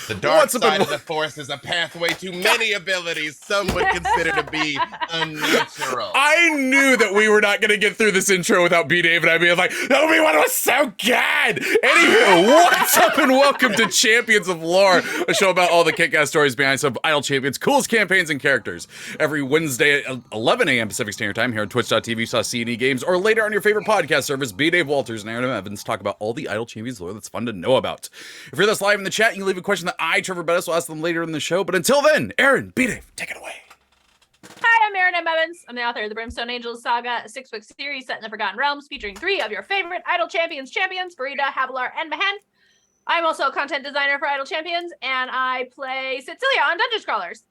The dark side of the Force is a pathway to many abilities some would consider to be unnatural. I knew that we were not going to get through this intro without B-Dave and I being like, Obi-Wan was so good! Anywho, what's up and welcome to Champions of Lore, a show about all the kick-ass stories behind some idle champions, coolest campaigns, and characters. Every Wednesday at 11 a.m. Pacific Standard Time here on twitch.tv/C&E Games, or later on your favorite podcast service, B-Dave Walters and Erin M. Evans talk about all the idle champions lore that's fun to know about. If you're with us live in the chat, you can leave a question that I, Treavor Bettis, will ask them later in the show. But until then, Erin, B-Dave, take it away. Hi, I'm Erin M. Evans. I'm the author of the Brimstone Angels Saga, a 6-book series set in the Forgotten Realms, featuring 3 of your favorite Idle Champions, Farida, Havilar, and Mahen. I'm also a content designer for Idle Champions, and I play Cecilia on Dungeon Scrawlers.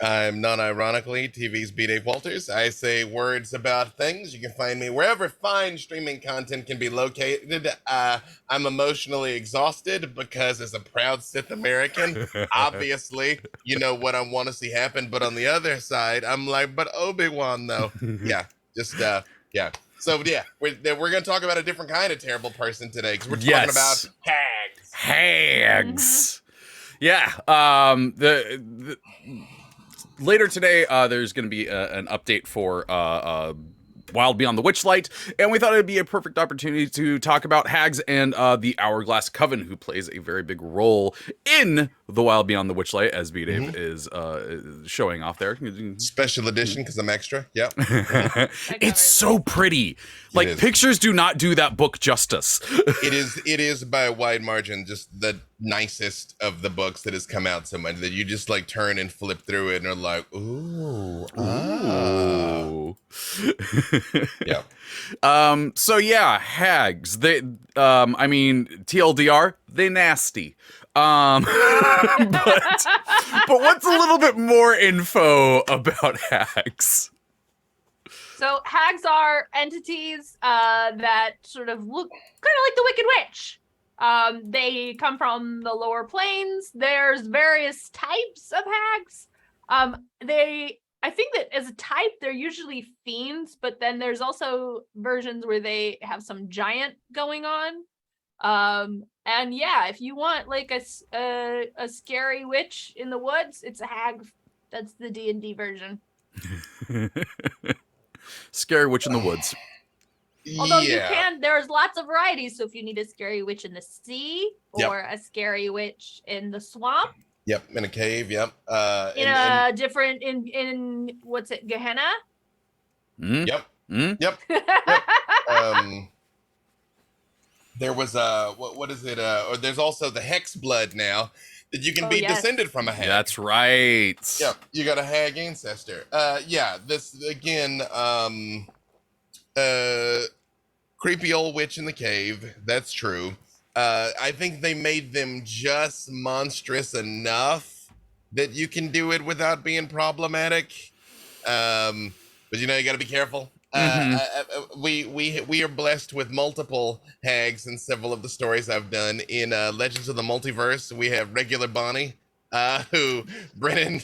I'm non-ironically TV's B-Dave Walters. I say words about things. You can find me wherever fine streaming content can be located. I'm emotionally exhausted because as a proud Sith American, obviously, you know what I want to see happen. But on the other side, I'm like, but Obi-Wan, though. Yeah. So, yeah, we're going to talk about a different kind of terrible person today because we're talking about hags. Hags. Yeah. Later today, there's going to be an update for Wild Beyond the Witchlight, and we thought it'd be a perfect opportunity to talk about Hags and the Hourglass Coven, who plays a very big role in the Wild Beyond the Witchlight, as B-Dave is showing off there. Special edition, because I'm extra. Yep. It's so pretty. Like, pictures do not do that book justice. It is by a wide margin just the nicest of the books that has come out so much that you just like turn and flip through it and are like, ooh. Yeah. So yeah, hags. They I mean, TLDR, they nasty. But what's a little bit more info about hags? So hags are entities that sort of look kind of like the Wicked Witch. They come from the lower planes. There's various types of hags. I think that as a type, they're usually fiends, but then there's also versions where they have some giant going on. And yeah, if you want like a scary witch in the woods, it's a hag. That's the D&D version. Scary witch in the woods. Although there's lots of varieties. So if you need a scary witch in the sea or a scary witch in the swamp. Yep, in a cave, yep. In what's it, Gehenna? Yep. Yep. There was what is it? Or there's also the hex blood now that you can be descended from a hag. That's right. Yep, you got a hag ancestor. This again, creepy old witch in the cave. That's true. I think they made them just monstrous enough that you can do it without being problematic. But you know, you got to be careful. We are blessed with multiple hags in several of the stories I've done. In Legends of the Multiverse, we have regular Bonnie, who Brennan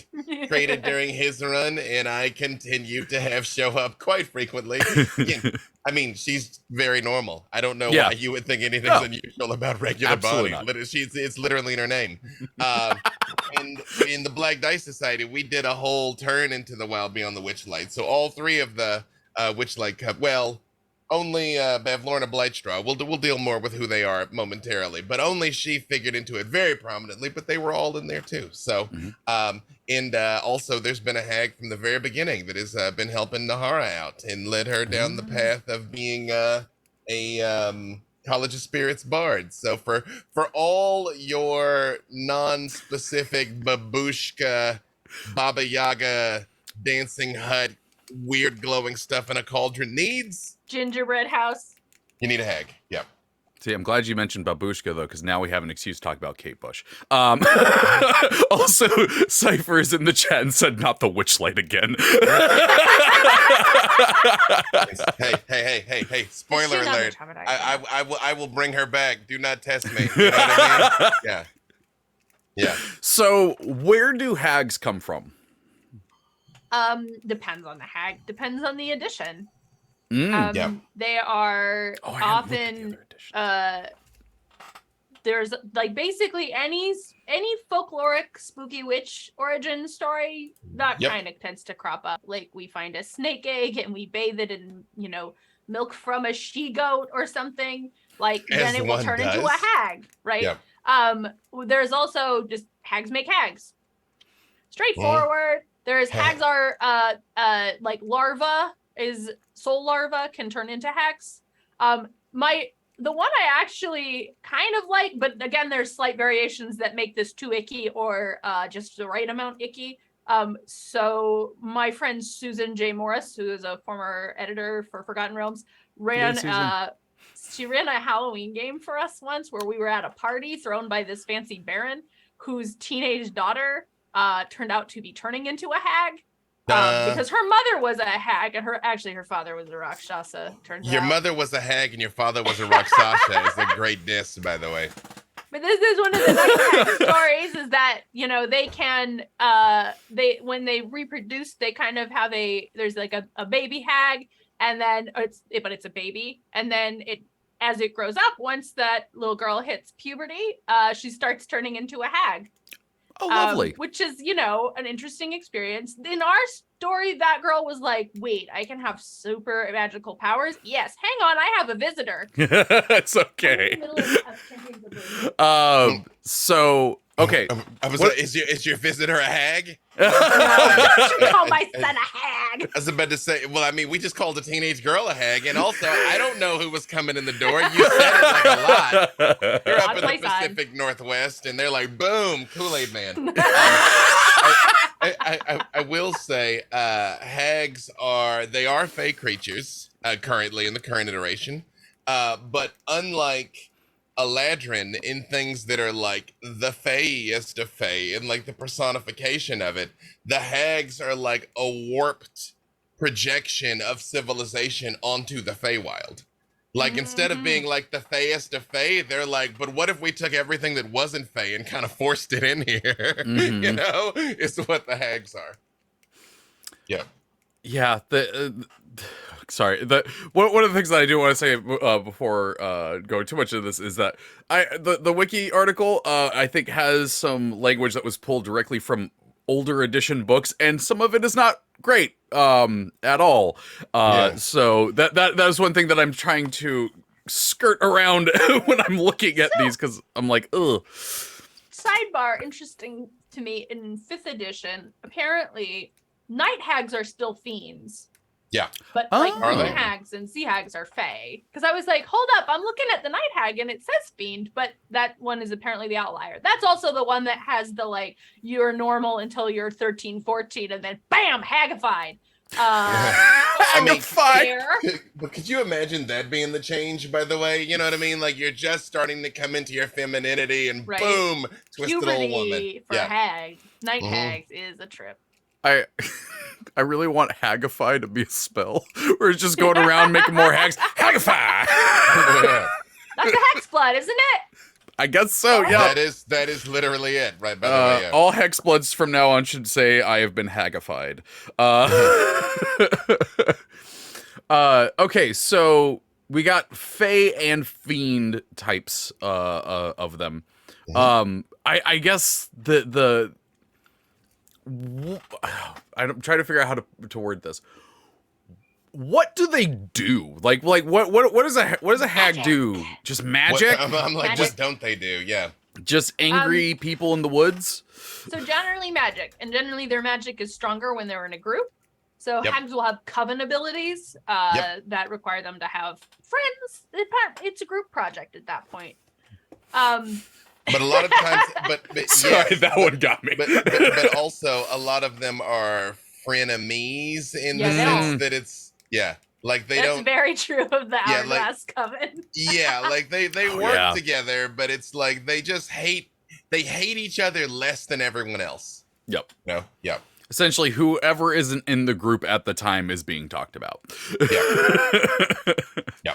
created during his run, and I continue to have show up quite frequently. Again, I mean, she's very normal. I don't know why you would think anything's unusual about regular Bonnie. It's literally in her name. And in the Black Dice Society, we did a whole turn into the Wild Beyond the Witchlight. So all 3 of the Witchlight only Bavlorna Blightstraw. We'll deal more with who they are momentarily, but only she figured into it very prominently, but they were all in there too. So, and also there's been a hag from the very beginning that has been helping Nahara out and led her down the path of being a College of Spirits bard. So for all your non-specific babushka, Baba Yaga, dancing hut, weird glowing stuff in a cauldron needs, gingerbread house, you need a hag. Yep. See, I'm glad you mentioned Babushka, though, because now we have an excuse to talk about Kate Bush. Also, Cypher is in the chat and said, not the Witchlight again. Hey, spoiler alert. I will bring her back. Do not test me. You know what I mean? Yeah. So, where do hags come from? Depends on the hag. Depends on the edition. Yep. They are often there's like basically any folkloric spooky witch origin story that kind of tends to crop up. Like we find a snake egg and we bathe it in, milk from a she-goat or something. Like then it will turn into a hag, right? Yep. There's also just hags make hags. Straightforward. There's hags are like larva is soul larva can turn into hags. The one I actually kind of like, but again, there's slight variations that make this too icky or just the right amount icky. So my friend Susan J. Morris, who is a former editor for Forgotten Realms, she ran a Halloween game for us once where we were at a party thrown by this fancy baron whose teenage daughter turned out to be turning into a hag. Because her mother was a hag and her father was a Rakshasa. Your mother was a hag and your father was a Rakshasa. It's a great diss, by the way. But this is one of the nice hag stories is that, they can, when they reproduce, they kind of have there's like a baby hag and then it's a baby. And then as it grows up, once that little girl hits puberty, she starts turning into a hag. Oh, lovely. Which is, an interesting experience. In our story, that girl was like, wait, I can have super magical powers? Yes. Hang on, I have a visitor. It's okay. Okay. I was like, is your visitor a hag? I should call my son a hag. I was about to say, well, I mean, we just called a teenage girl a hag, and also, I don't know who was coming in the door. You said it like a lot. You're up in the Pacific Northwest, and they're like, boom, Kool-Aid Man. I will say, hags are fey creatures currently in the current iteration, but unlike Eladrin in things that are like the feyest of fey and like the personification of it, the hags are like a warped projection of civilization onto the Feywild. Like instead of being like the feyest of fey, they're like, but what if we took everything that wasn't fey and kind of forced it in here? Is what the hags are. Yeah. Yeah. Sorry. One of the things that I do want to say before going too much into this is that the wiki article I think has some language that was pulled directly from older edition books, and some of it is not great at all. So that is one thing that I'm trying to skirt around when I'm looking at these because I'm like, ugh. Sidebar, interesting to me in 5th edition. Apparently, night hags are still fiends. Yeah. But like moon hags and sea hags are fae. Because I was like, hold up, I'm looking at the night hag and it says fiend, but that one is apparently the outlier. That's also the one that has the like, you're normal until you're 13, 14, and then bam, hagified. But could you imagine that being the change, by the way? You know what I mean? Like you're just starting to come into your femininity and boom, twisted puberty old woman. For hags, night hags is a trip. I really want Hagify to be a spell where it's just going around making more hags. Hagify! That's the hex blood, isn't it? I guess so, yeah. That is literally it, right? By the way, yeah. All hex bloods from now on should say, I have been Hagified. Okay, so we got Fae and Fiend types of them. I guess I'm trying to figure out how to word this. What do they do? Like what does a hag do? Just magic? I'm like, what don't they do? Yeah. Just angry people in the woods? So generally magic, and generally their magic is stronger when they're in a group. So hags will have coven abilities that require them to have friends. It's a group project at that point. But a lot of times, but sorry, that one got me. But also, a lot of them are frenemies in the sense that it's like they don't. That's very true of the Hourglass Coven. Like they work together, but it's like they just hate each other less than everyone else. Yep. No. Yep. Essentially, whoever isn't in the group at the time is being talked about. Yeah.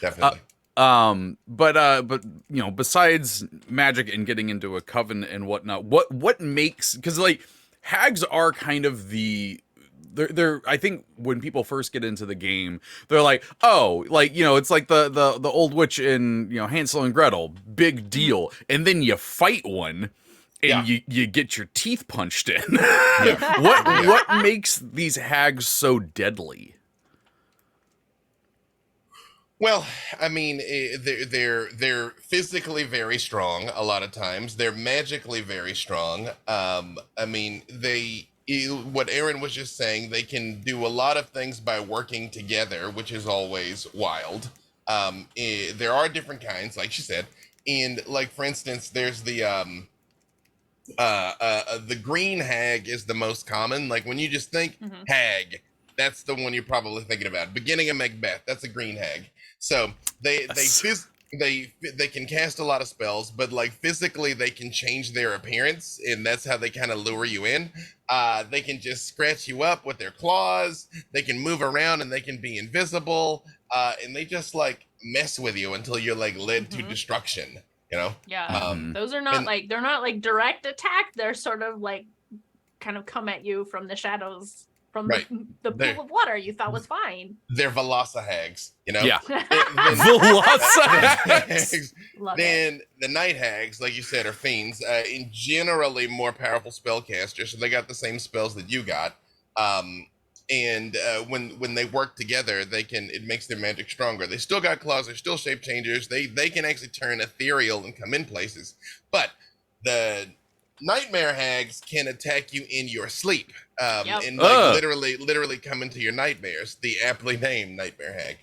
Definitely. But besides magic and getting into a coven and whatnot, what makes, because like hags are kind of the they're I think when people first get into the game, they're like, oh, like, you know, it's like the old witch in, you know, Hansel and Gretel, big deal. And then you fight one and you get your teeth punched in. What makes these hags so deadly? Well, I mean, they're physically very strong a lot of times. They're magically very strong. I mean, what Erin was just saying, they can do a lot of things by working together, which is always wild. There are different kinds, like she said, and like for instance, there's the green hag is the most common. Like when you just think hag, that's the one you're probably thinking about. Beginning of Macbeth, that's a green hag. So they can cast a lot of spells, but like physically they can change their appearance, and that's how they kind of lure you in. They can just scratch you up with their claws. They can move around and they can be invisible. And they just like mess with you until you're like led to destruction. You know? Yeah. Those are not they're not like direct attack. They're sort of like kind of come at you from the shadows. From the pool of water you thought was fine. They're Velasa hags, you know? Yeah. Velasa hags. Then the night hags, like you said, are fiends. In generally more powerful spellcasters, so they got the same spells that you got. And when they work together, it makes their magic stronger. They still got claws, they're still shape changers. They can actually turn ethereal and come in places. But the nightmare hags can attack you in your sleep, and like literally come into your nightmares. The aptly named nightmare hag,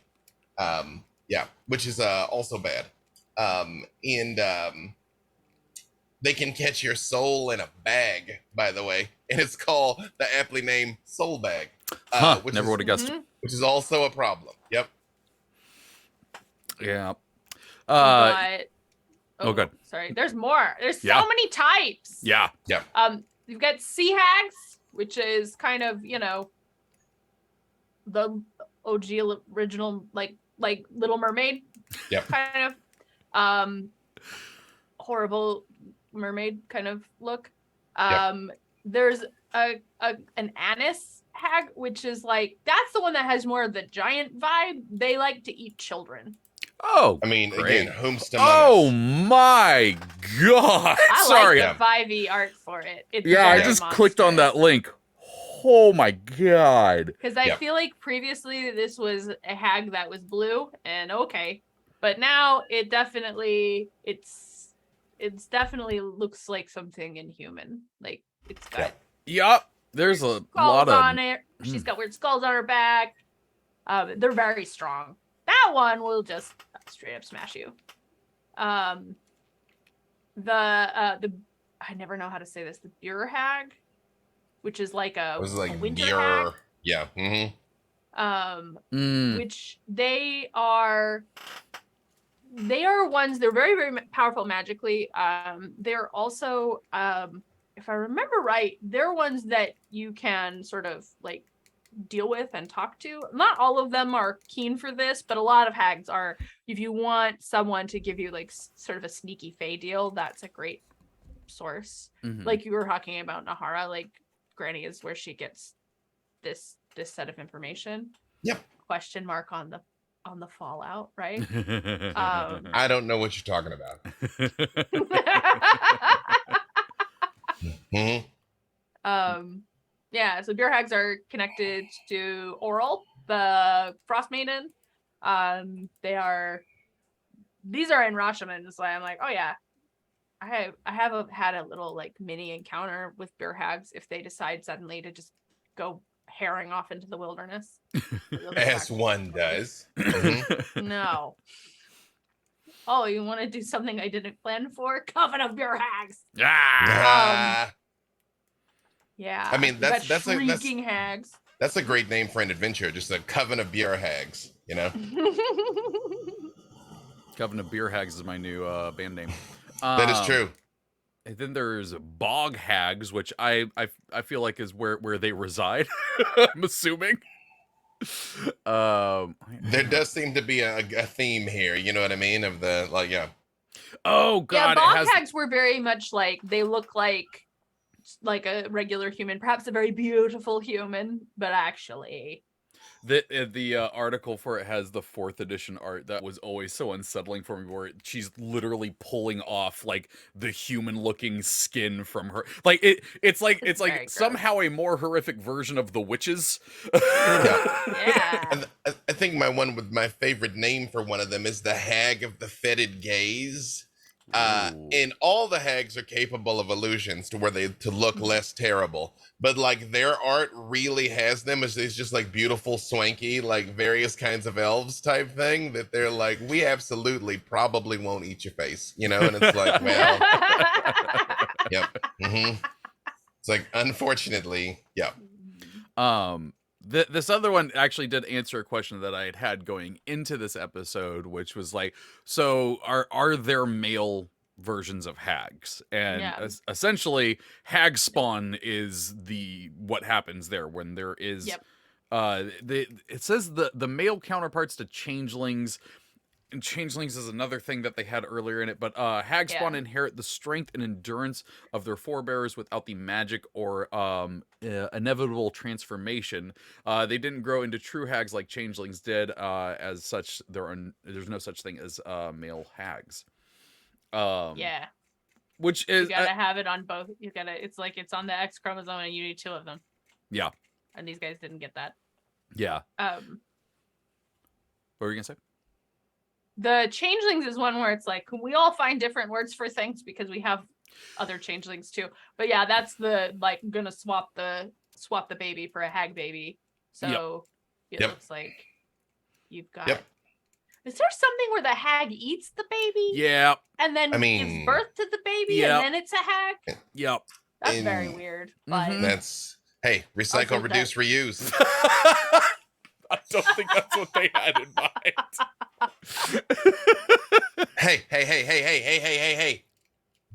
which is also bad. And they can catch your soul in a bag, by the way, and it's called the aptly named soul bag. Which never would have guessed. Which is also a problem. Yep. Yeah. Oh, good. Sorry. There's more. There's so many types. Yeah. Yeah. You've got sea hags, which is kind of, you know, the OG original, like Little Mermaid. Yep. Kind of horrible mermaid kind of look. There's an anise hag, which is like, that's the one that has more of the giant vibe. They like to eat children. Oh, I mean, great. again, whomst Oh my god! Sorry, like the 5e art for it. It's I just clicked on that link. Oh my god! Because I feel like previously this was a hag that was blue, and but now it definitely definitely looks like something inhuman. Like it's got there's a skulls lot on it. She's got weird skulls on her back. They're very strong. That one will just straight up smash you. I never know how to say this. The Buer hag, which is like a winter hag. Yeah. Which they are ones. They're very, very powerful magically. They're also, if I remember right, they're ones that you can sort of like deal with and talk to. Not all of them are keen for this, but a lot of hags are. If you want someone to give you like sort of a sneaky fae deal, that's a great source. Like you were talking about Nahara, like Granny is where she gets this set of information. Yep. Question mark on the fallout, right? I don't know what you're talking about. Yeah, so Buer hags are connected to Oral, the Frost Maiden. These are in Rashomon, so I'm like, oh yeah, I have had a little like mini encounter with Buer hags if they decide suddenly to just go herring off into the wilderness. As one does. No. Oh, you want to do something I didn't plan for? Coven of Buer hags. Yeah. I mean, that's hags. That's a great name for an adventure. Just a coven of Buer hags, you know. Coven of Buer hags is my new band name. That is true. And then there's bog hags, which I feel like is where they reside. I'm assuming. There does seem to be a theme here. You know what I mean? Of the Oh god, yeah, bog hags were very much like they look like like a regular human, perhaps a very beautiful human, but actually The article for it has the 4th edition art that was always so unsettling for me, where she's literally pulling off like the human looking skin from her. Like it's like very gross. somehow a more horrific version of the witches. yeah. And I think my favorite name for one of them is the Hag of the Fetid Gaze. And all the hags are capable of illusions to look less terrible, but like their art really has them as these just like beautiful, swanky, like various kinds of elves type thing that they're like, we absolutely probably won't eat your face, you know? And it's like, well, yep. It's like, unfortunately, yeah. This other one actually did answer a question that I had going into this episode, which was like, so are there male versions of hags? And essentially, hag spawn is what happens there when there is. Yep. It says the male counterparts to changelings. And changelings is another thing that they had earlier in it, but hag spawn inherit the strength and endurance of their forebears without the magic or inevitable transformation. They didn't grow into true hags like changelings did. As such, there's no such thing as male hags. Which is you gotta have it on both. It's like it's on the X chromosome, and you need 2 of them. Yeah. And these guys didn't get that. Yeah. What were you gonna say? The changelings is one where it's like, can we all find different words for things because we have other changelings too? But yeah, that's the like gonna swap the baby for a hag baby. So it looks like you've got. Yep. Is there something where the hag eats the baby? Yeah. And then gives birth to the baby, and then it's a hag? Yep. That's very weird. But That's recycle, reduce, reuse. I don't think that's what they had in mind. Hey.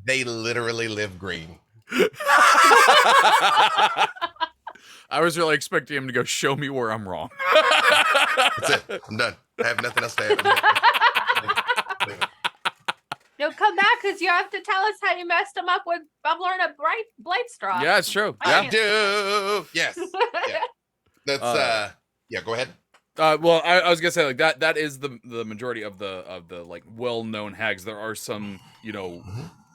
They literally live green. I was really expecting him to go, show me where I'm wrong. That's it. I'm done. I have nothing else to add. No, come back because you have to tell us how you messed them up with bubbler and a blade straw. Yeah, it's true. I do. Yes. Yeah. That's go ahead. Well, I was gonna say like that is the majority of the like well-known hags. There are some,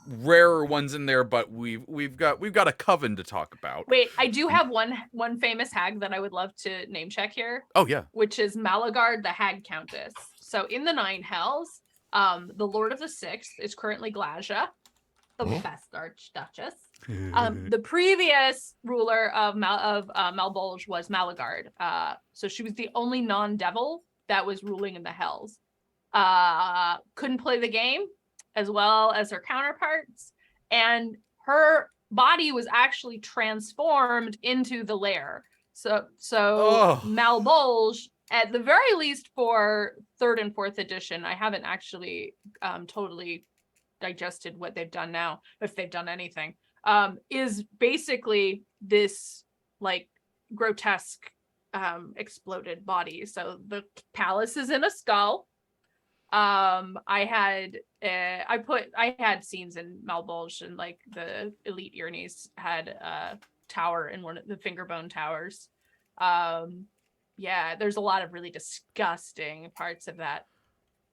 rarer ones in there, but we've got a coven to talk about. Wait, I do have one famous hag that I would love to name check here. Oh yeah. Which is Malagard the Hag Countess. So in the Nine Hells, the Lord of the Sixth is currently Glasia, the best Archduchess. The previous ruler of Malbolge was Malagard. So she was the only non-devil that was ruling in the Hells. Couldn't play the game as well as her counterparts, and her body was actually transformed into the lair. So Malbolge, at the very least for 3rd and 4th edition, I haven't actually totally digested what they've done now, if they've done anything, is basically this like grotesque exploded body. So the palace is in a skull. I had scenes in Malbolge, and like the elite Urinese had a tower in one of the fingerbone towers. There's a lot of really disgusting parts of that.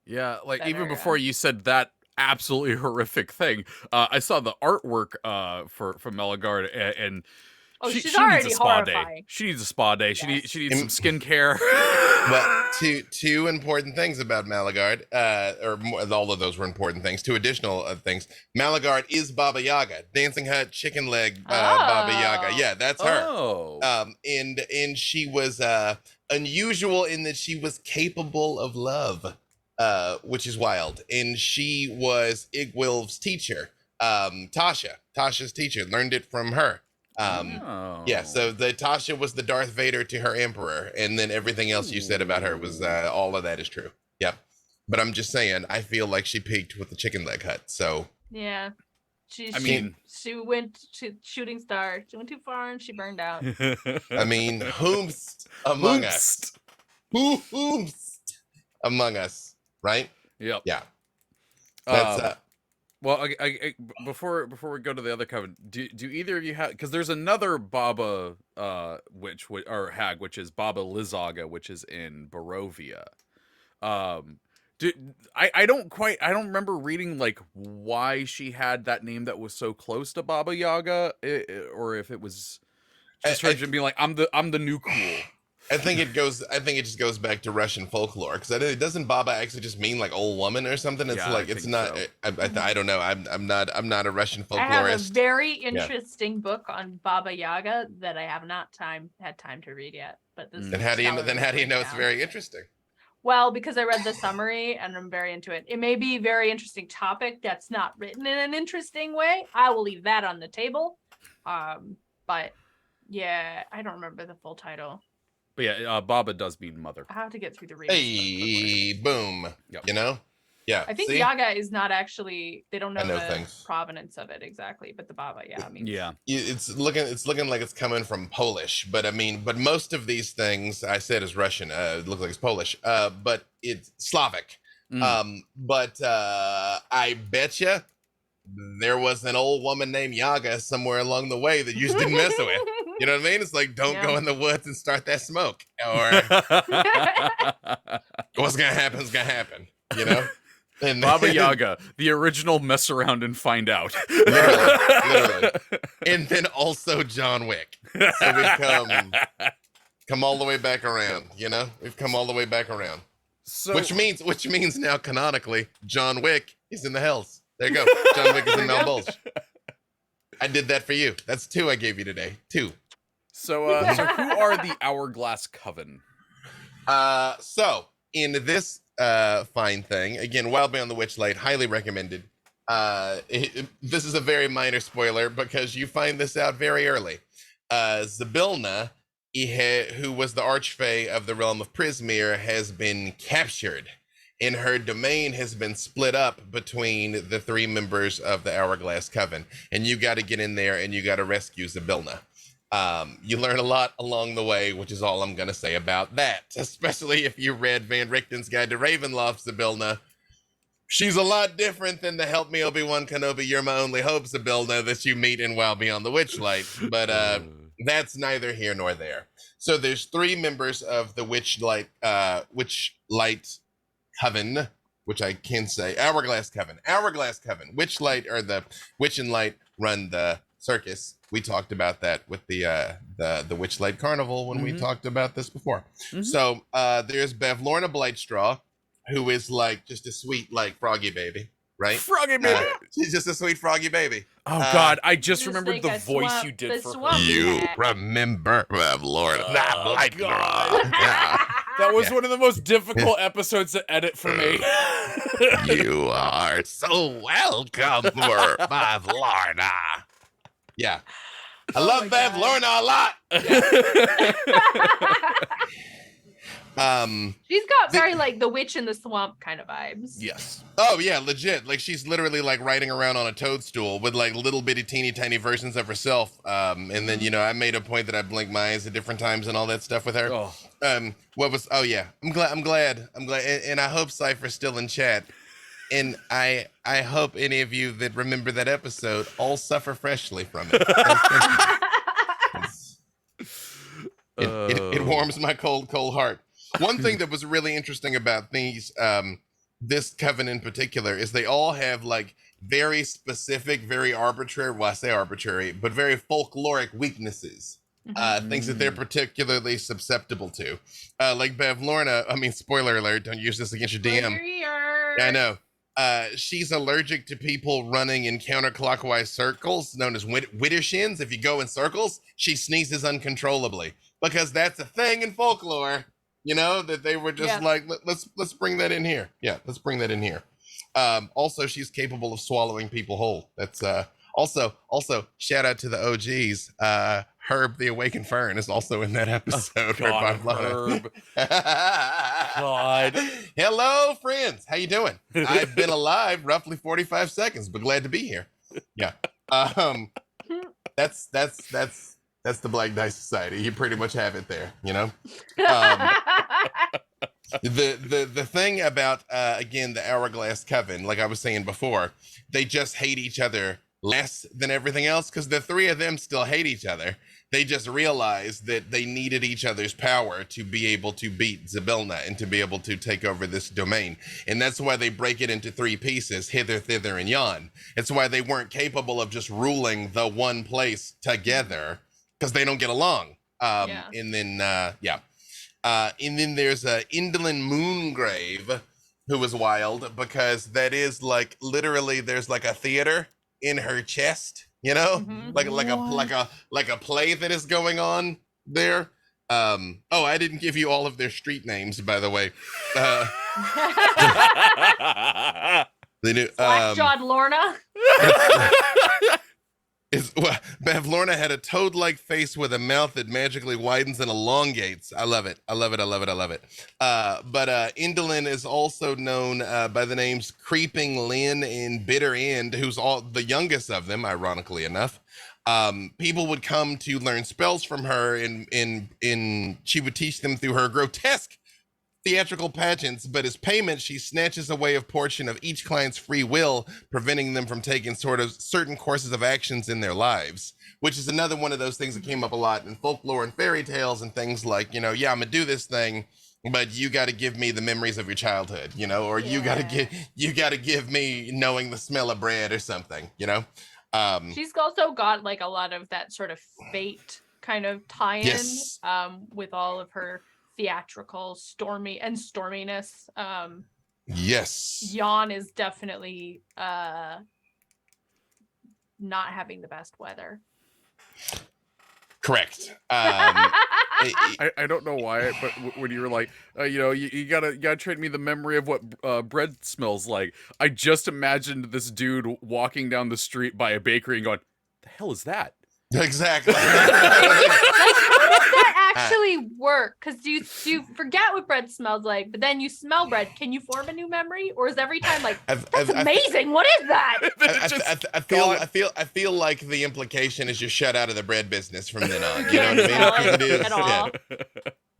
Yeah, like even before you said that absolutely horrific thing, I saw the artwork for Malagard, and she she's needs already a spa day. horrifying. She needs a spa day. Yes. She needs some skincare. Well, two important things about Malagard, all of those were important things. 2 additional things. Malagard is Baba Yaga, Dancing Hut Chicken Leg Baba Yaga. Yeah, that's her. Oh. And she was unusual in that she was capable of love, which is wild. And she was Igwilv's teacher, Tasha's teacher, learned it from her. Yeah, so Tasha was the Darth Vader to her emperor, and then everything else you said about her was all of that is true. Yep. But I'm just saying, I feel like she peaked with the chicken leg hut. So yeah, she went to shooting star. She went too far and she burned out. I mean, whomst among us? Whomst among us, right? Yep. Yeah. That's Well, before we go to the other coven, do either of you have? Because there's another Baba witch or hag, which is Baba Lizaga, which is in Barovia. Do I don't remember reading like why she had that name that was so close to Baba Yaga, or if it was just her just being like, I'm the new cool. I think it just goes back to Russian folklore, because doesn't Baba actually just mean like old woman or something? It's like it's not. So. I don't know. I'm not a Russian folklorist. I have a very interesting book on Baba Yaga that I have not had time to read yet. But this. Then how do you know it's very interesting? Well, because I read the summary and I'm very into it. It may be a very interesting topic that's not written in an interesting way. I will leave that on the table. But yeah, I don't remember the full title. But yeah, Baba does mean mother. I have to get through the reading. Hey, boom. Yep. You know? Yeah. I think Yaga is not actually, they don't know the things. provenance of it exactly, but the Baba, I mean. Yeah. It's looking like it's coming from Polish, but most of these things I said is Russian. It looks like it's Polish. But it's Slavic. But I betcha there was an old woman named Yaga somewhere along the way that you just didn't mess with. You know what I mean? It's like, don't go in the woods and start that smoke. Or what's going to happen is going to happen, you know? And Baba Yaga, the original mess around and find out. Literally. And then also John Wick. So we've come all the way back around, you know? We've come all the way back around. So, which means now canonically, John Wick is in the Hells. There you go. John Wick is in Mount Bulge. I did that for you. That's 2 I gave you today. 2. So who are the Hourglass Coven? So in this fine thing, again, Wild Beyond the Witchlight, highly recommended. This is a very minor spoiler because you find this out very early. Zybilna, who was the archfey of the realm of Prismere, has been captured, and her domain has been split up between the 3 members of the Hourglass Coven, and you got to get in there and you got to rescue Zybilna. You learn a lot along the way, which is all I'm going to say about that, especially if you read Van Richten's Guide to Ravenloft Zybilna. She's a lot different than the Help Me Obi-Wan Kenobi, You're My Only Hope Zybilna that you meet in Wild Beyond the Witchlight, but that's neither here nor there. So there's 3 members of the Witchlight Coven, which I can say, Hourglass Coven. Witchlight, or the Witch and Light, run the circus. We talked about that with the Witchlight Carnival when we talked about this before. So there's Bavlorna Blightstraw, who is like just a sweet like froggy baby, right? Froggy baby. She's just a sweet froggy baby. Oh God, I just remembered the voice you did for her. You remember Bavlorna Blightstraw? That was one of the most difficult episodes to edit for me. You are so welcome, Bavlorna. Yeah. I love Bavlorna a lot. Yeah. She's got very like the witch in the swamp kind of vibes. Yes. Oh yeah, legit. Like she's literally like riding around on a toadstool with like little bitty teeny tiny versions of herself. And then I made a point that I blinked my eyes at different times and all that stuff with her. Oh. Oh yeah. I'm glad. And I hope Cypher's still in chat. And I hope any of you that remember that episode all suffer freshly from it. It warms my cold heart. One thing that was really interesting about this coven in particular is they all have like very specific, very arbitrary, well I say arbitrary, but very folkloric weaknesses. Things that they're particularly susceptible to. Like Bavlorna, I mean, spoiler alert, don't use this against your DM. Yeah, I know. She's allergic to people running in counterclockwise circles, known as widdershins. If you go in circles, she sneezes uncontrollably because that's a thing in folklore. That they were just like, let's bring that in here. Yeah, let's bring that in here. Also, she's capable of swallowing people whole. That's also shout out to the OGs. Herb the Awakened Fern is also in that episode. Herb. God. Hello, friends. How you doing? I've been alive roughly 45 seconds, but glad to be here. Yeah. That's the Black Dice Society. You pretty much have it there, The thing about again the Hourglass Coven, like I was saying before, they just hate each other less than everything else because the three of them still hate each other. They just realized that they needed each other's power to be able to beat Zybilna and to be able to take over this domain. And that's why they break it into three pieces, hither, thither, and yon. It's why they weren't capable of just ruling the one place together because they don't get along. And then there's Indolin Moongrave, who was wild because that is like literally there's like a theater in her chest. You know, like a play that is going on there. I didn't give you all of their street names, by the way. They do. Blackjawed Lorna. Lorna had a toad-like face with a mouth that magically widens and elongates. I love it. But Indolin is also known by the names Creeping Lynn and Bitter End, who's all the youngest of them, ironically enough. People would come to learn spells from her, and she would teach them through her grotesque theatrical pageants, but as payment, she snatches away a portion of each client's free will, preventing them from taking sort of certain courses of actions in their lives, which is another one of those things that came up a lot in folklore and fairy tales and things like, I'm gonna do this thing, but you got to give me the memories of your childhood, or you got to give me knowing the smell of bread or something, She's also got like a lot of that sort of fate kind of tie-in, yes. With all of her theatrical storminess. Yes. Yon is definitely not having the best weather. Correct. I don't know why, but when you were like, you gotta trade me the memory of what bread smells like. I just imagined this dude walking down the street by a bakery and going, "The hell is that?" Exactly. That actually work? Because you forget what bread smells like, but then you smell bread. Can you form a new memory, or is every time like that's amazing? What is that? I feel like the implication is you're shut out of the bread business from then on. You know what I mean? It is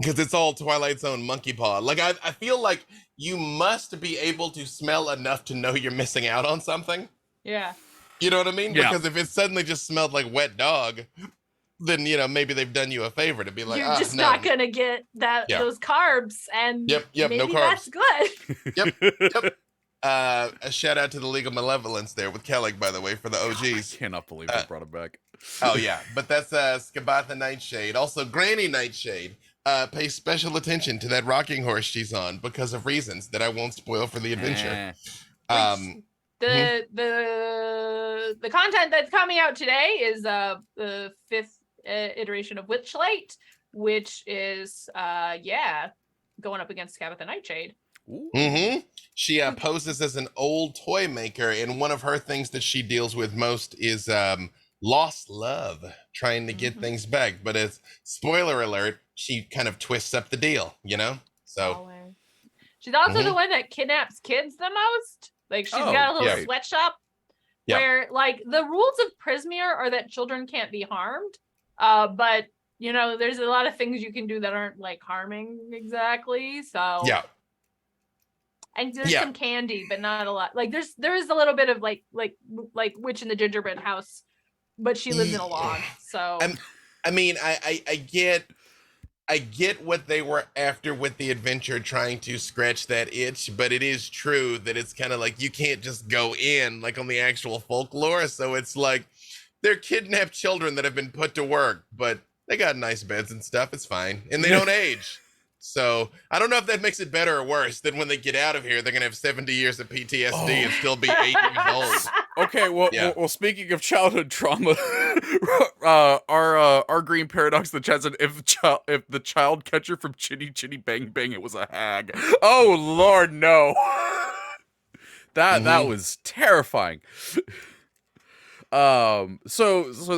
because it's all Twilight Zone monkey paw. Like I feel like you must be able to smell enough to know you're missing out on something. Yeah. You know what I mean? Yeah. Because if it suddenly just smelled like wet dog, then maybe they've done you a favor to be like, you're just not gonna get those carbs, and maybe no carbs. That's good. Yep. A shout out to the League of Malevolence there with Kellic, by the way, for the OGs. I cannot believe they brought it back. Oh yeah, but that's Skabatha Nightshade. Also, Granny Nightshade pays special attention to that rocking horse she's on because of reasons that I won't spoil for the adventure. The content that's coming out today is the 5th iteration of Witchlight, which is going up against Skabatha Nightshade. Mm-hmm. She poses as an old toy maker, and one of her things that she deals with most is lost love, trying to get things back. But as spoiler alert, she kind of twists up the deal, So she's also the one that kidnaps kids the most. Like she's got a little sweatshop where like the rules of Prismeer are that children can't be harmed. But there's a lot of things you can do that aren't like harming exactly. So and there's some candy, but not a lot. Like there is a little bit of like Witch in the Gingerbread House, but she lives in a log. So I mean, I get what they were after with the adventure, trying to scratch that itch, but it is true that it's kind of like you can't just go in like on the actual folklore. So it's like they're kidnapped children that have been put to work, but they got nice beds and stuff. It's fine. And they don't age. So I don't know if that makes it better or worse than when they get out of here, they're going to have 70 years of PTSD and still be 8 years old. Okay, well, speaking of childhood trauma, our green paradox in the chat said if the child catcher from Chitty Chitty Bang Bang, it was a hag. Oh Lord, no. That was terrifying. So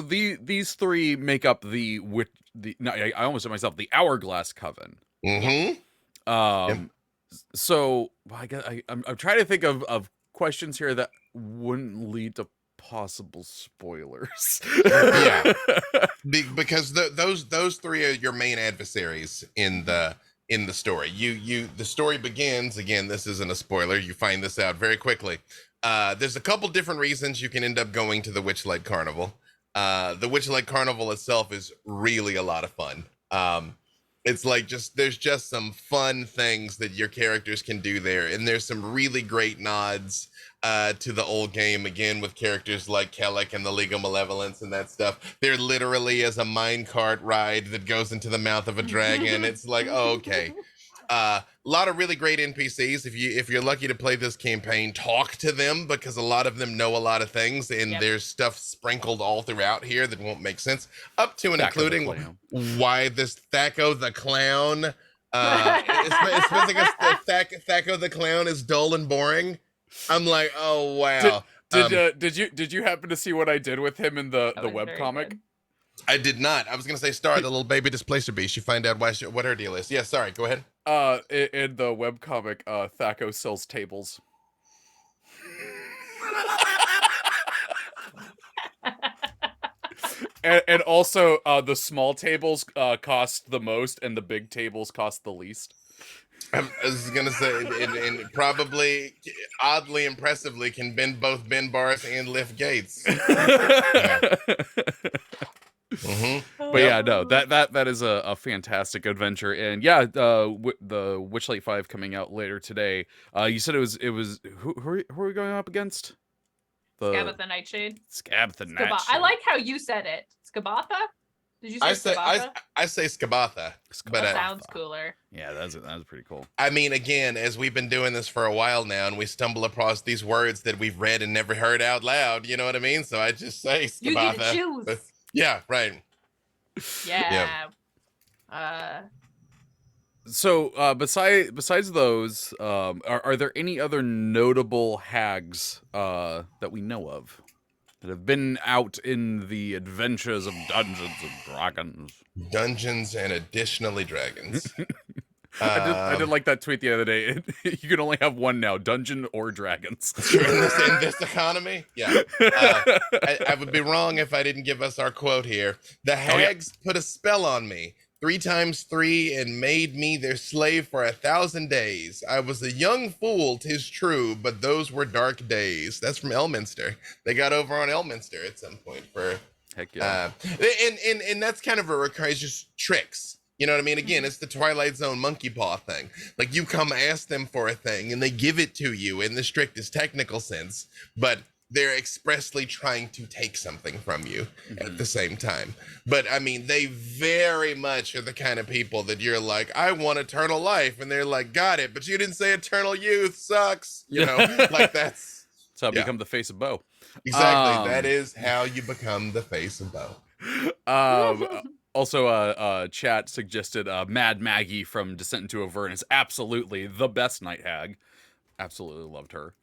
these three make up I almost said myself, the Hourglass Coven. So I guess I'm trying to think of questions here that wouldn't lead to possible spoilers. Because those three are your main adversaries in the in the story. The story begins, again, this isn't a spoiler, you find this out very quickly. There's a couple different reasons you can end up going to the Witchlight Carnival. The Witchlight Carnival itself is really a lot of fun. It's like there's just some fun things that your characters can do there, and there's some really great nods to the old game, again, with characters like Kellic and the League of Malevolence and that stuff. There literally is a minecart ride that goes into the mouth of a dragon. It's like, oh, okay. A lot of really great NPCs. If you're lucky to play this campaign, talk to them, because a lot of them know a lot of things, and there's stuff sprinkled all throughout here that won't make sense, up to and including why this Thaco the Clown, especially because Thaco the Clown is dull and boring. I'm like, oh wow. Did you happen to see what I did with him in the webcomic? I did not. I was gonna say, Star, the little baby displacer beast. You find out what her deal is. Yeah, sorry. Go ahead. In the webcomic, Thaco sells tables. and also, the small tables cost the most, and the big tables cost the least. I was gonna say, and probably oddly impressively can both bend bars and lift gates. But yeah, no, that is a fantastic adventure, and yeah, the Witchlight 5 coming out later today. You said it was who are we going up against? Skabatha Nightshade. Skabatha Nightshade. I like how you said it. Skabatha? Did you say Skabatha? I say Skabatha. But that sounds cooler. Yeah, that was pretty cool. I mean, again, as we've been doing this for a while now, and we stumble across these words that we've read and never heard out loud, you know what I mean? So I just say Skabatha. You get to choose. But, yeah, right. Yeah. So besides those, are there any other notable hags that we know of that have been out in the adventures of Dungeons and Dragons? Dungeons and additionally dragons. I did like that tweet the other day. You can only have one now, dungeon or dragons. in this economy? Yeah. I would be wrong if I didn't give us our quote here. The hags put a spell on me, 3 times 3, and made me their slave for 1,000 days. I was a young fool, 'tis true, but those were dark days. That's from Elminster. They got over on Elminster at some point for... Heck yeah. And that's kind of a recurring, it's just tricks. You know what I mean? Again, it's the Twilight Zone monkey paw thing. Like, you come ask them for a thing, and they give it to you in the strictest technical sense, but they're expressly trying to take something from you at the same time. But, I mean, they very much are the kind of people that you're like, I want eternal life, and they're like, got it, but you didn't say eternal youth, sucks. You know, like that's how I become the face of Bo. Exactly. That is how you become the face of Bo. Also, chat suggested Mad Maggie from Descent into Avern is absolutely the best night hag. Absolutely loved her.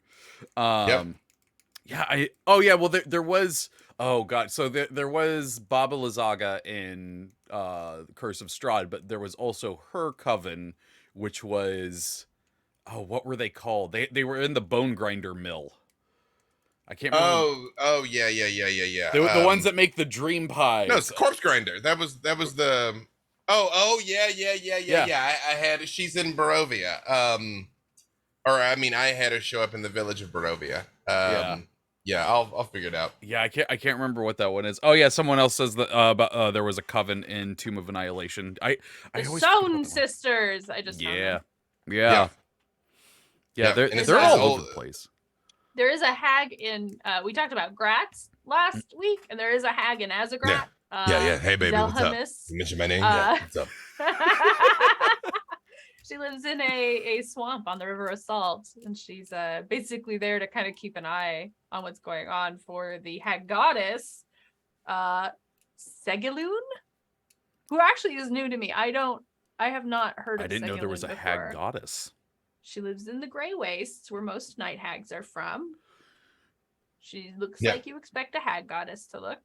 Yeah, well, there was, oh god, so there was Baba Lizaga in Curse of Strahd, but there was also her coven, which was, what were they called? They were in the Bone Grinder Mill. I can't remember. Oh, yeah. The ones that make the dream pies. No, it's Corpse Grinder. That was the. Yeah. I had. She's in Barovia. I had her show up in the village of Barovia. Yeah, I'll figure it out. Yeah, I can't remember what that one is. Oh yeah, someone else says that there was a coven in Tomb of Annihilation. I always Stone Sisters. I just yeah. They're all over the place. There is a hag in, we talked about Gratz last week, and there is a hag in Azagrat. Yeah. Hey, baby, what's up? You mentioned my name? Yeah, what's up? She lives in a swamp on the River of Salt, and she's basically there to kind of keep an eye on what's going on for the hag goddess, Segaloon, who actually is new to me. I have not heard of I didn't know there was a before. hag goddess. She lives in the Grey Wastes, where most night hags are from. She looks like you expect a hag goddess to look.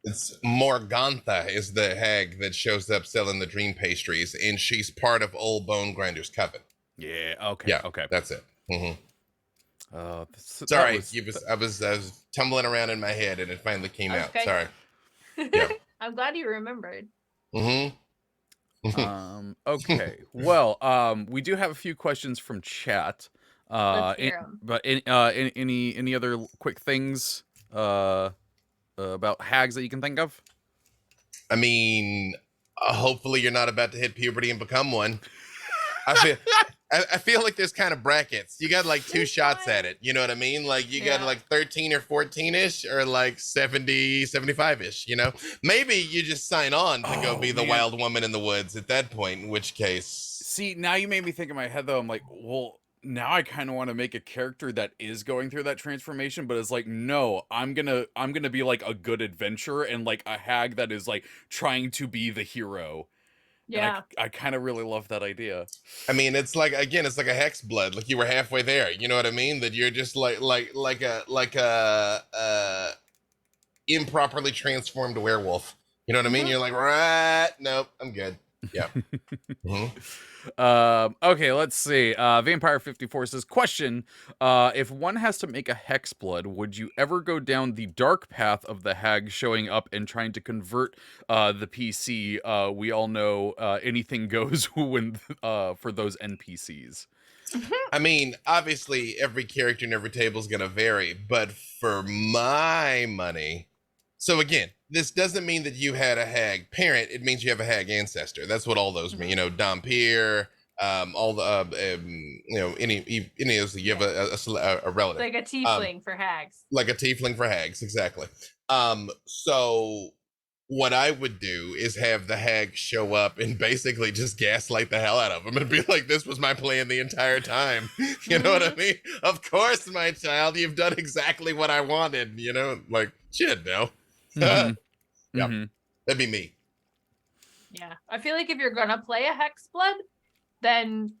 It's Morgantha is the hag that shows up selling the dream pastries, and she's part of Old Bone Grinder's coven. Yeah. Okay. Yeah. Okay. That's it. Sorry, I was tumbling around in my head, and it finally came out. Sorry. Yeah. I'm glad you remembered. Okay. Well, we do have a few questions from chat. Let's hear 'em. But any other quick things about hags that you can think of? I mean, hopefully you're not about to hit puberty and become one. I feel I feel like there's kind of brackets. You got like two It's shots fine. at it. You know what I mean? Like you got Yeah. like 13 or 14-ish or like 70, 75-ish, you know? Maybe you just sign on to go Oh, be the man. wild woman in the woods at that point, in which case See, now you made me think in my head though. I'm like, well, now I kind of want to make a character that is going through that transformation, but it's like, no, I'm gonna be like a good adventurer and like a hag that is like trying to be the hero. Yeah. And I kind of really love that idea. I mean, it's like again, it's like a hex blood. Like you were halfway there. You know what I mean? That you're just like a improperly transformed werewolf. You know what I mean? Mhm. You're like, right? Nope, I'm good. Yeah. Mhm. Okay, let's see. Vampire 54 says, question: if one has to make a hex blood, would you ever go down the dark path of the hag showing up and trying to convert the PC? We all know anything goes when for those NPCs. I mean, obviously, every character and every table is going to vary, but for my money, so again, this doesn't mean that you had a hag parent. It means you have a hag ancestor. That's what all those mean. You know, Dompier, all the, any of those. You have a relative, Like a tiefling for hags. like a tiefling for hags, exactly. So what I would do is have the hag show up and basically just gaslight the hell out of them and be like, this was my plan the entire time. You know what I mean? Of course, my child, you've done exactly what I wanted, you know? Like, shit, no. Mhm. Yep. Mhm. That'd be me. Yeah. I feel like if you're gonna play a hexblood, then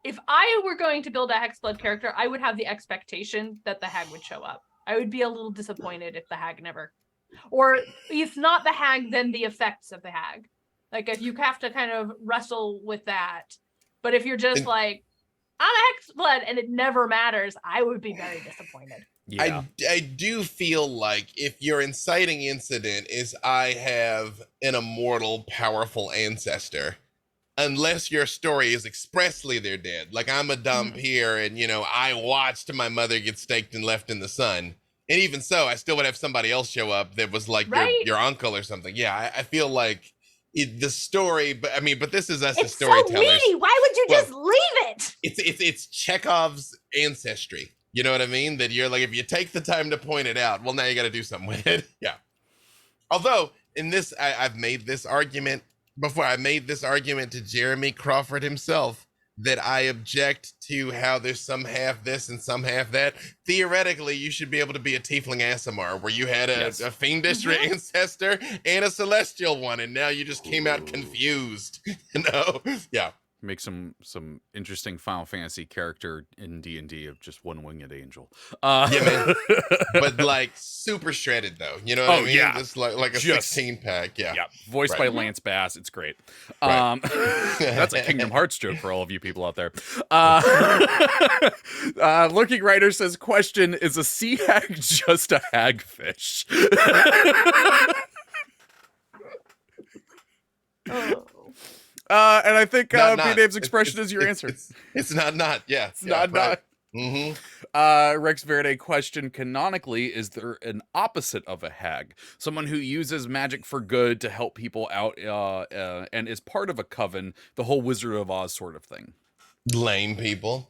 if I were going to build a hexblood character, I would have the expectation that the hag would show up. I would be a little disappointed if the hag never, or if not the hag, then the effects of the hag. Like if you have to kind of wrestle with that. But if you're just And- like, I'm a hexblood and it never matters, I would be very disappointed. Yeah. I do feel like if your inciting incident is I have an immortal, powerful ancestor, unless your story is expressly they're dead. Like I'm a Dompier and, you know, I watched my mother get staked and left in the sun. And even so, I still would have somebody else show up that was like Right? your uncle or something. Yeah, I feel like the story, but I mean, but this is us as It's so storytellers. weedy. Why would you Well, just leave it? It's Chekhov's ancestry. You know what I mean? That you're like, if you take the time to point it out, well, now you got to do something with it. Yeah. Although in this, I've made this argument before. I made this argument to Jeremy Crawford himself that I object to how there's some half this and some half that. Theoretically, you should be able to be a tiefling Aasimar, where you had a fiendish ancestor and a celestial one, and now you just came out confused. You know? Yeah. Make some interesting Final Fantasy character in D&D of just one winged angel. Yeah, man. But like super shredded though. You know what I mean? Yeah. Just like a Just- 16 pack. Yeah. Yeah, voiced Right. by Lance Bass. It's great. Right. That's a Kingdom Hearts joke for all of you people out there. Lurking Writer says, question, is a sea hag just a hagfish? Oh. And I think Not. B-Dave's expression is your answer. It's not. Yeah. It's not. Mm-hmm. Rex Verde question, canonically, is there an opposite of a hag? Someone who uses magic for good to help people out and is part of a coven, the whole Wizard of Oz sort of thing. Lame people.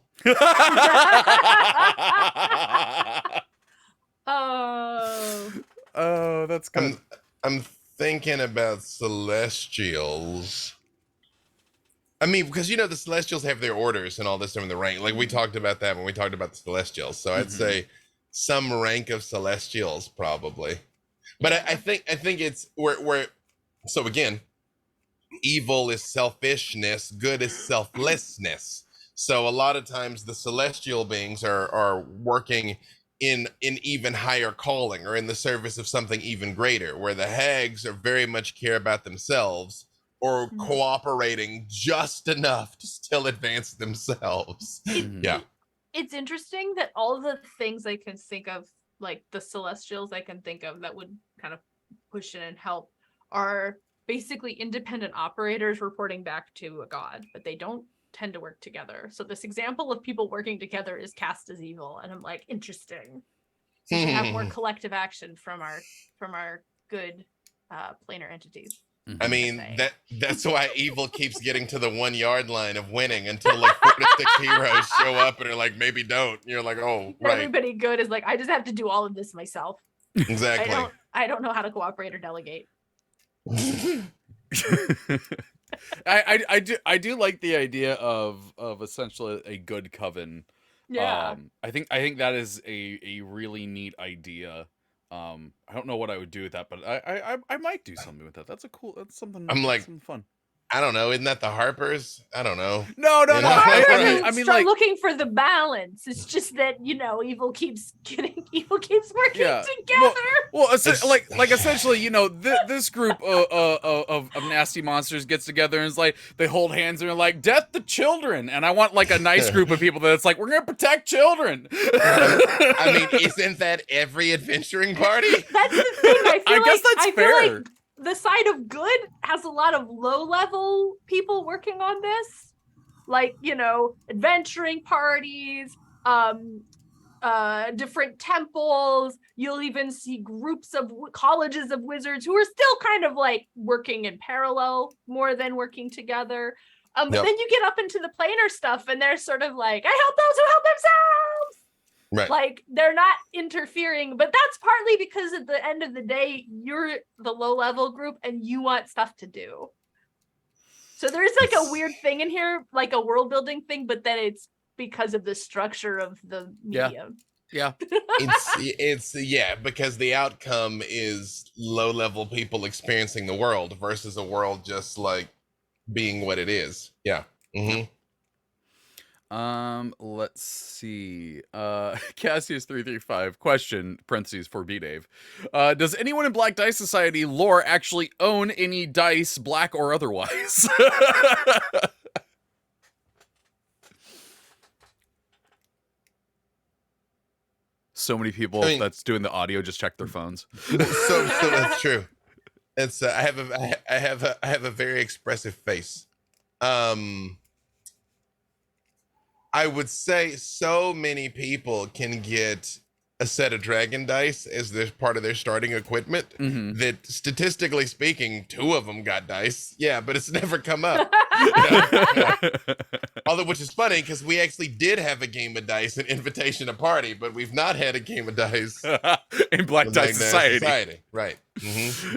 Oh, That's good. I'm thinking about Celestials. I mean, because you know the Celestials have their orders and all this stuff in the rank. Like we talked about that when we talked about the Celestials. So I'd say some rank of Celestials probably. But I think it's where so again, evil is selfishness, good is selflessness. So a lot of times the celestial beings are working in even higher calling or in the service of something even greater, where the hags are very much care about themselves or cooperating just enough to still advance themselves. Yeah. It's interesting that all the things I can think of, like the Celestials I can think of that would kind of push in and help, are basically independent operators reporting back to a god, but they don't tend to work together. So this example of people working together is cast as evil, and I'm like, interesting. So we should have more collective action from our good planar entities. I mean, that's why evil keeps getting to the 1 yard line of winning until like 4 to 6 heroes show up and are like, maybe don't. You're like, oh, right. Everybody good is like, I just have to do all of this myself. Exactly. I don't know how to cooperate or delegate. I do like the idea of essentially a good coven. Yeah. I think that is a really neat idea. I don't know what I would do with that, but I might do something with that. That's something. I'm like, something fun. I don't know. Isn't that the Harpers? I don't know. No. I mean, start like, looking for the balance. It's just that evil keeps working together. Well, essentially, this group of nasty monsters gets together and it's like they hold hands and they're like, "Death to children," and I want like a nice group of people that's like, "We're gonna protect children." I mean, isn't that every adventuring party? That's the thing. I guess that's fair. Like the side of good has a lot of low-level people working on this, like adventuring parties, different temples. You'll even see groups of colleges of wizards who are still kind of like working in parallel more than working together. But then you get up into the planar stuff and they're sort of like, I help those who help themselves. Right. Like they're not interfering, but that's partly because at the end of the day, you're the low level group and you want stuff to do. So there's like a weird thing in here, like a world building thing, but then it's because of the structure of the medium. Yeah. it's because the outcome is low level people experiencing the world versus a world just like being what it is. Yeah. Mm-hmm. Let's see. Cassius335 question, parentheses for B-Dave. Does anyone in Black Dice Society lore actually own any dice, black or otherwise? So many people that's doing the audio just check their phones. So that's true. It's I have a very expressive face. I would say so many people can get a set of dragon dice as their part of their starting equipment that statistically speaking, 2 of them got dice. Yeah, but it's never come up. Although, which is funny because we actually did have a game of dice in Invitation to Party, but we've not had a game of dice in Black Dice Society. Right. Mm-hmm.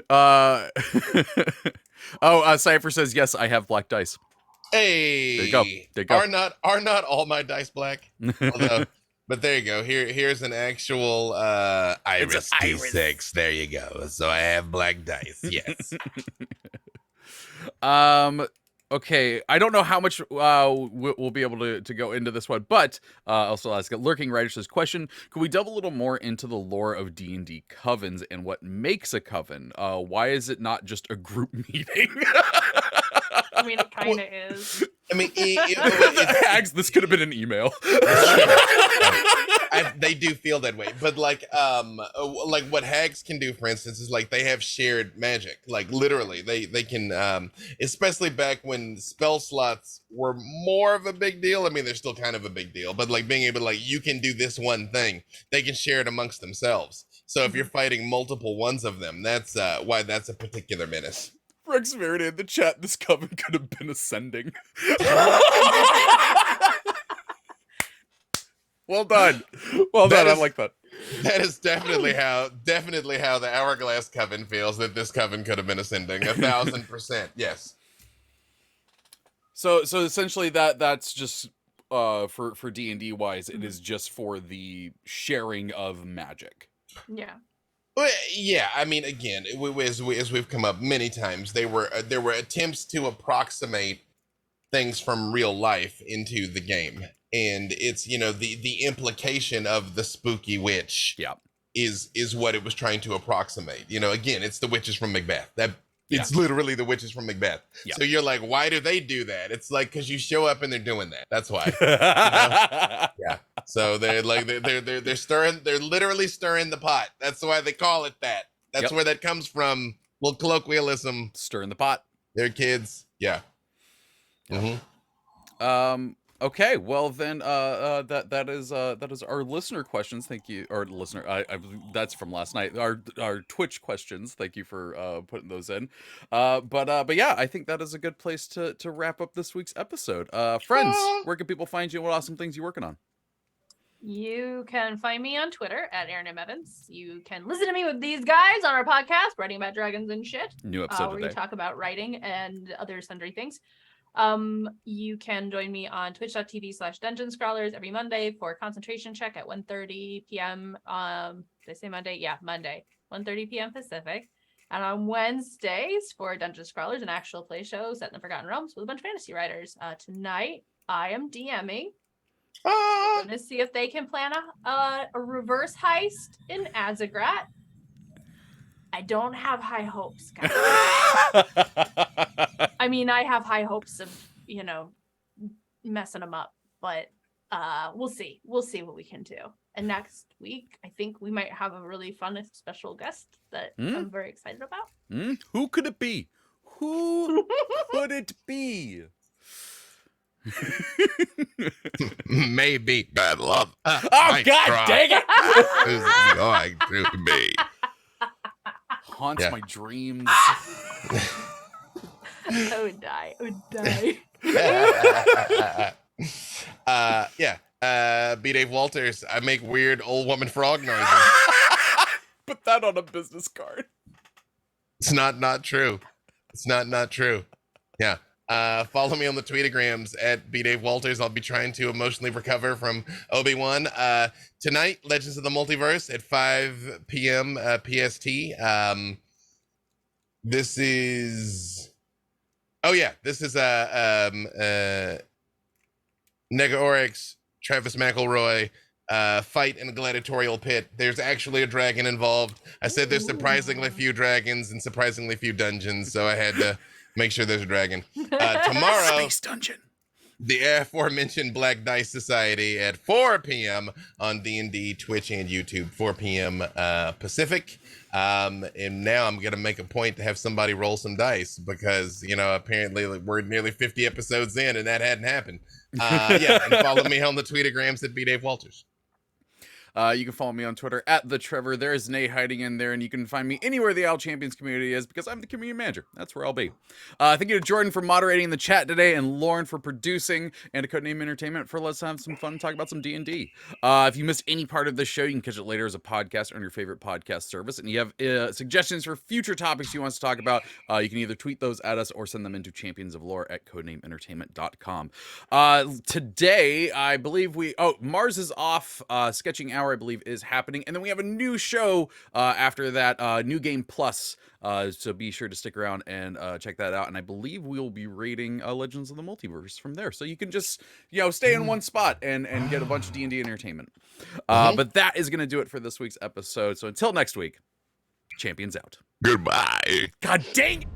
Cypher says, yes, I have black dice. Hey, there you go. Are not all my dice black? Although, but there you go. Here's an actual Iris D6. There you go. So I have black dice. Yes. Okay, I don't know how much we'll be able to go into this one, but also ask Lurking Rider says, question, could we delve a little more into the lore of D&D covens and what makes a coven? Why is it not just a group meeting? I mean, it kind of is. I mean, Hags, this could have been an email. They do feel that way, but like what Hags can do, for instance, is like they have shared magic. Like literally, they can, especially back when spell slots were more of a big deal. I mean, they're still kind of a big deal, but like being able to like you can do this one thing, they can share it amongst themselves. So if you're fighting multiple ones of them, that's why that's a particular menace. Rex Verity in the chat, this coven could have been ascending. Well done. Well done. I like that. That is definitely how the Hourglass Coven feels, that this coven could have been ascending. 1,000%. Yes. So essentially that's just for D&D wise, it is just for the sharing of magic. Yeah. Well, yeah, I mean, again, as we've come up many times, there were attempts to approximate things from real life into the game, and it's the implication of the spooky witch, is what it was trying to approximate. Again, it's the witches from Macbeth. It's literally the witches from Macbeth. Yeah. So you're like, why do they do that? It's like because you show up and they're doing that. That's why. Yeah. So they're like they're stirring. They're literally stirring the pot. That's why they call it that. That's where that comes from. Well, colloquialism. Stirring the pot. They're kids. Yeah. Okay, well then, that is our listener questions. Thank you, or listener. That's from last night. Our Twitch questions. Thank you for putting those in. But yeah, I think that is a good place to wrap up this week's episode. Friends, where can people find you? And what awesome things you working on? You can find me on Twitter at Erin M. Evans. You can listen to me with these guys on our podcast, Writing About Dragons and Shit. New episode where today. we talk about writing and other sundry things. You can join me on twitch.tv/Dungeon Scrawlers every Monday for concentration check at 1:30 p.m. Did I say Monday? Yeah, Monday, 1:30 p.m. Pacific. And on Wednesdays for Dungeon Scrawlers, an actual play show set in the Forgotten Realms with a bunch of fantasy writers. Tonight, I am DMing. I'm gonna see if they can plan a reverse heist in Azagrat. I don't have high hopes, guys. I mean, I have high hopes of, messing them up, but we'll see. We'll see what we can do. And next week, I think we might have a really fun special guest that I'm very excited about. Who could it be? Who could it be? Maybe bad love. Oh, God dang it! It's going to be. Haunts my dreams. I would die. B. Dave Walters. I make weird old woman frog noises. Put that on a business card. It's not true. It's not true. Yeah. Follow me on the tweetagrams at B. Dave Walters. I'll be trying to emotionally recover from Obi-Wan. Tonight, Legends of the Multiverse at 5 p.m. PST. This is Nega Oryx, Travis McElroy, fight in a gladiatorial pit. There's actually a dragon involved. I said there's surprisingly few dragons and surprisingly few dungeons, so I had to make sure there's a dragon. Tomorrow, Space Dungeon. The aforementioned Black Dice Society at 4 p.m. on D&D, Twitch, and YouTube, 4 p.m. Pacific. And now I'm going to make a point to have somebody roll some dice because, apparently we're nearly 50 episodes in and that hadn't happened. And follow me on the tweetagrams at B. Dave Walters. You can follow me on Twitter at the Treavor. There is Nate hiding in there, and you can find me anywhere the Owl Champions community is because I'm the community manager. That's where I'll be. Thank you to Jordan for moderating the chat today, and Lauren for producing, and to Codename Entertainment for let's have some fun and talk about some D&D. If you missed any part of this show, you can catch it later as a podcast on your favorite podcast service. And you have suggestions for future topics you want us to talk about, you can either tweet those at us or send them into championsoflore@codenameentertainment.com. Today, I believe Mars is off. Sketching Hour, I believe, is happening, and then we have a new show after that, New Game Plus, so be sure to stick around and check that out, and I believe we'll be rating Legends of the Multiverse from there, so you can just stay in one spot and get a bunch of D&D entertainment. But that is going to do it for this week's episode, so until next week, Champions out. Goodbye. God dang it!